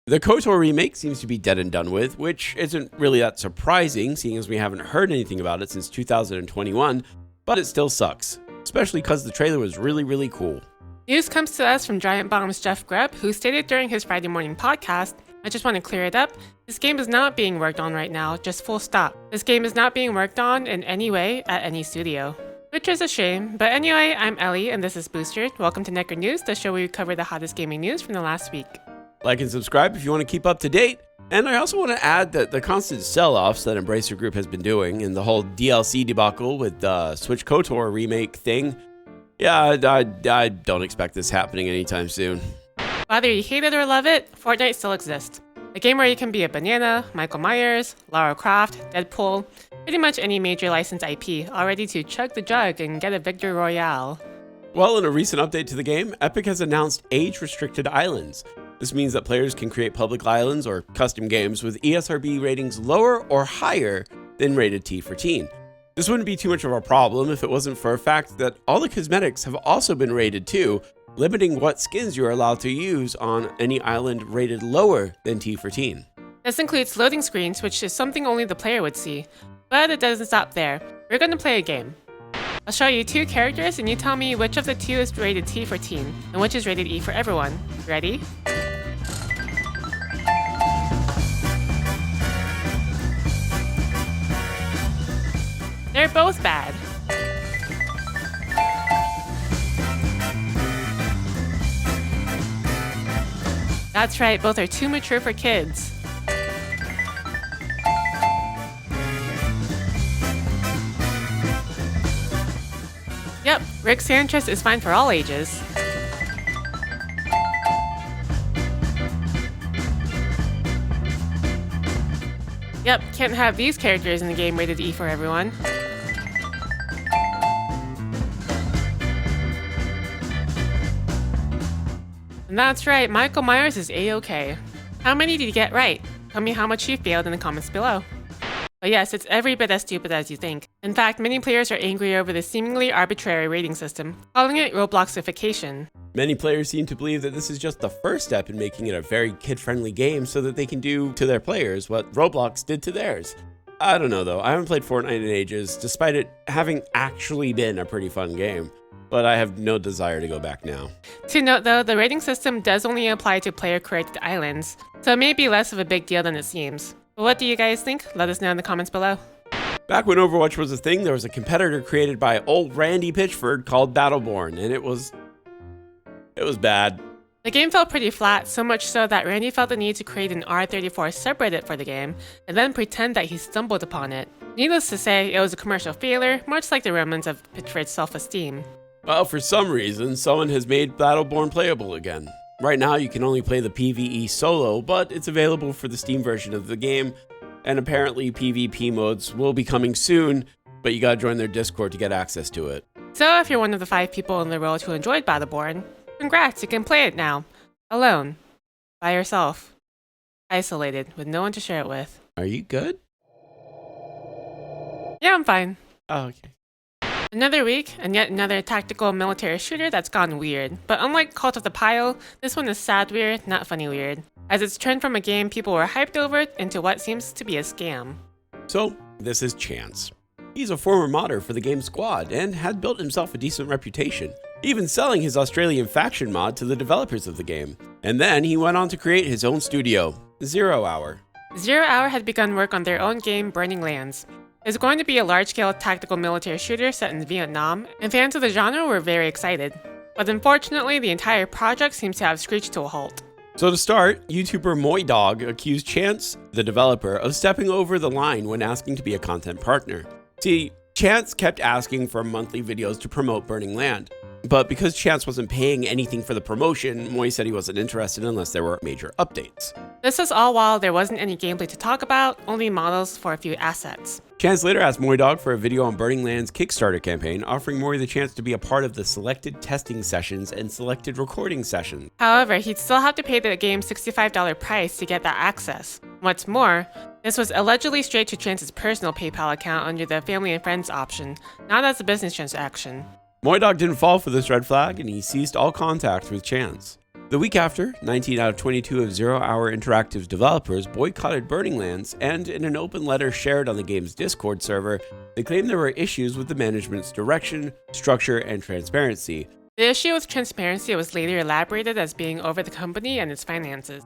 The KOTOR remake seems to be dead and done with, which isn't really that surprising, seeing as we haven't heard anything about it since 2021, but it still sucks, especially because the trailer was really cool. News comes to us from Giant Bomb's Jeff Grubb, who stated during his Friday morning podcast, "I just want to clear it up. This game is not being worked on right now, just full stop. This game is not being worked on in any way at any studio." Which is a shame, but anyway, I'm Ellie and this is Boosted. Welcome to NecroNews, the show where we cover the hottest gaming news from the last week. Like and subscribe if you want to keep up to date. And I also want to add that the constant sell-offs that Embracer Group has been doing and the whole DLC debacle with the Switch KOTOR remake thing, yeah, I don't expect this happening anytime soon. Whether you hate it or love it, Fortnite still exists. A game where you can be a banana, Michael Myers, Lara Croft, Deadpool, pretty much any major licensed IP, all ready to chug the jug and get a victory royale. Well, in a recent update to the game, Epic has announced age-restricted islands. This means that players can create public islands or custom games with ESRB ratings lower or higher than rated T for teen. This wouldn't be too much of a problem if it wasn't for a fact that all the cosmetics have also been rated too, limiting what skins you are allowed to use on any island rated lower than T for teen. This includes loading screens, which is something only the player would see. But it doesn't stop there. We're going to play a game. I'll show you two characters and you tell me which of the two is rated T for teen and which is rated E for everyone. Ready? They're both bad. That's right, both are too mature for kids. Yep, Rick Sanchez is fine for all ages. Yep, can't have these characters in the game rated E for everyone. And that's right, Michael Myers is A-okay. How many did you get right? Tell me how much you failed in the comments below. But yes, it's every bit as stupid as you think. In fact, many players are angry over the seemingly arbitrary rating system, calling it Robloxification. Many players seem to believe that this is just the first step in making it a very kid-friendly game so that they can do to their players what Roblox did to theirs. I don't know though, I haven't played Fortnite in ages, despite it having actually been a pretty fun game. But I have no desire to go back now. To note though, the rating system does only apply to player-created islands, so it may be less of a big deal than it seems. But what do you guys think? Let us know in the comments below. Back when Overwatch was a thing, there was a competitor created by old Randy Pitchford called Battleborn, and it was bad. The game felt pretty flat, so much so that Randy felt the need to create an R34 subreddit for the game, and then pretend that he stumbled upon it. Needless to say, it was a commercial failure, much like the remnants of Pitchford's self-esteem. Well, for some reason, someone has made Battleborn playable again. Right now, you can only play the PvE solo, but it's available for the Steam version of the game, and apparently PvP modes will be coming soon, but you gotta join their Discord to get access to it. So if you're one of the 5 people in the world who enjoyed Battleborn, congrats, you can play it now. Alone. By yourself. Isolated, with no one to share it with. Are you good? Yeah, I'm fine. Oh, okay. Another week, and yet another tactical military shooter that's gone weird. But unlike Cult of the Pile, this one is sad weird, not funny weird. As it's turned from a game people were hyped over into what seems to be a scam. So, this is Chance. He's a former modder for the game Squad, and had built himself a decent reputation, even selling his Australian faction mod to the developers of the game. And then he went on to create his own studio, 0 Hour. 0 Hour had begun work on their own game, Burning Lands. It's going to be a large-scale tactical military shooter set in Vietnam, and fans of the genre were very excited. But unfortunately, the entire project seems to have screeched to a halt. So to start, YouTuber Moydog accused Chance, the developer, of stepping over the line when asking to be a content partner. See, Chance kept asking for monthly videos to promote Burning Land. But because Chance wasn't paying anything for the promotion, Moy said he wasn't interested unless there were major updates. This was all while there wasn't any gameplay to talk about, only models for a few assets. Chance later asked Moydog for a video on Burning Land's Kickstarter campaign, offering Moy the chance to be a part of the selected testing sessions and selected recording sessions. However, he'd still have to pay the game's $65 price to get that access. What's more, this was allegedly straight to Chance's personal PayPal account under the family and friends option, not as a business transaction. Moydog didn't fall for this red flag, and he ceased all contact with Chance. The week after, 19 out of 22 of Zero Hour Interactive's developers boycotted Burning Lands, and in an open letter shared on the game's Discord server, they claimed there were issues with the management's direction, structure, and transparency. The issue with transparency was later elaborated as being over the company and its finances.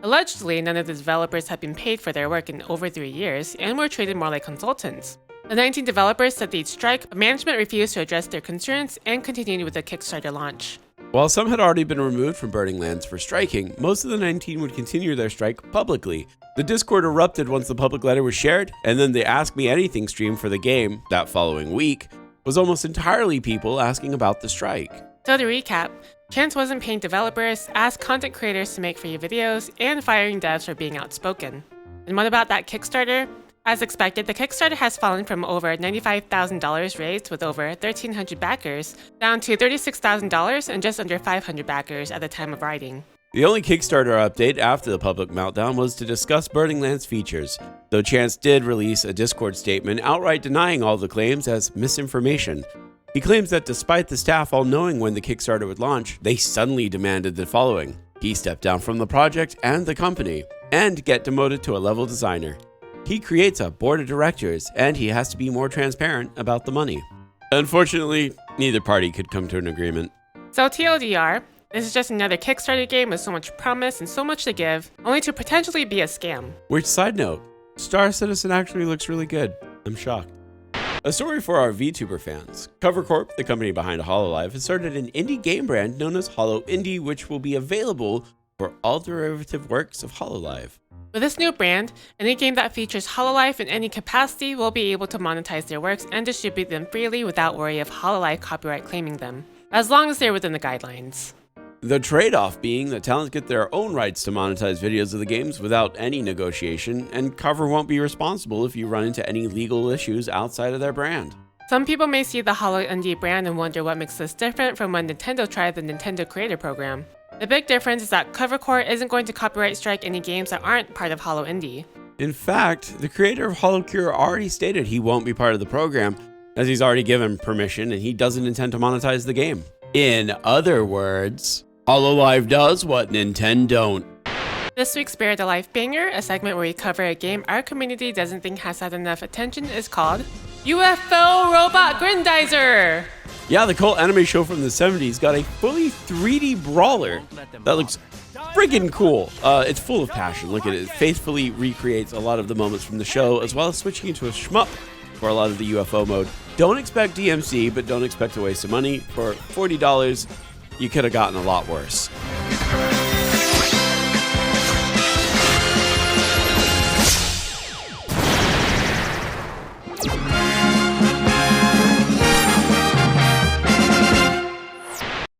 Allegedly, none of the developers had been paid for their work in over 3 years and were treated more like consultants. The 19 developers said they'd strike, but management refused to address their concerns and continued with the Kickstarter launch. While some had already been removed from Burning Lands for striking, most of the 19 would continue their strike publicly. The Discord erupted once the public letter was shared, and then the Ask Me Anything stream for the game, that following week, was almost entirely people asking about the strike. So to recap, Chance wasn't paying developers, asked content creators to make free videos, and firing devs for being outspoken. And what about that Kickstarter? As expected, the Kickstarter has fallen from over $95,000 raised with over 1,300 backers, down to $36,000 and just under 500 backers at the time of writing. The only Kickstarter update after the public meltdown was to discuss Burning Lands features, though Chance did release a Discord statement outright denying all the claims as misinformation. He claims that despite the staff all knowing when the Kickstarter would launch, they suddenly demanded the following: he step down from the project and the company, and get demoted to a level designer. He creates a board of directors, and he has to be more transparent about the money. Unfortunately, neither party could come to an agreement. So TLDR, this is just another Kickstarter game with so much promise and so much to give, only to potentially be a scam. Which, side note, Star Citizen actually looks really good. I'm shocked. A story for our Vtuber fans. Corp, the company behind Hololive, has started an indie game brand known as Holo Indie, which will be available for all derivative works of Hololive. With this new brand, any game that features Hololive in any capacity will be able to monetize their works and distribute them freely without worry of Hololive copyright claiming them, as long as they're within the guidelines. The trade-off being that talents get their own rights to monetize videos of the games without any negotiation, and Cover won't be responsible if you run into any legal issues outside of their brand. Some people may see the Holo Indie brand and wonder what makes this different from when Nintendo tried the Nintendo Creator Program. The big difference is that Corp isn't going to copyright strike any games that aren't part of Holo Indie. In fact, the creator of Holocure already stated he won't be part of the program, as he's already given permission and he doesn't intend to monetize the game. In other words, Hololive does what Nintendo don't. This week's Buried Alive Banger, a segment where we cover a game our community doesn't think has had enough attention, is called UFO Robot GRENDIZER! Yeah, the cult anime show from the 70s got a fully 3D brawler that looks friggin' cool. It's full of passion. Look at it. It faithfully recreates a lot of the moments from the show, as well as switching into a shmup for a lot of the UFO mode. Don't expect DMC, but don't expect to waste some money. For $40, you could have gotten a lot worse.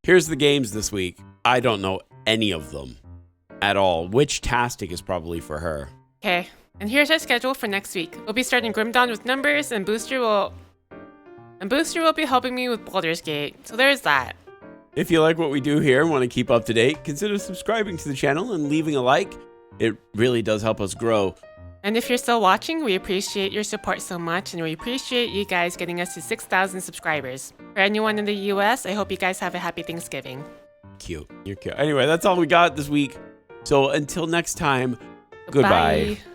Here's the games this week. I don't know any of them at all. Witch-tastic is probably for her. Okay, and here's our schedule for next week. We'll be starting Grim Dawn with numbers, and Booster will be helping me with Baldur's Gate. So there's that. If you like what we do here and want to keep up to date, consider subscribing to the channel and leaving a like. It really does help us grow. And if you're still watching, we appreciate your support so much, and we appreciate you guys getting us to 6,000 subscribers. For anyone in the US, I hope you guys have a happy Thanksgiving. Cute. You're cute. Anyway, that's all we got this week. So until next time, goodbye. Bye.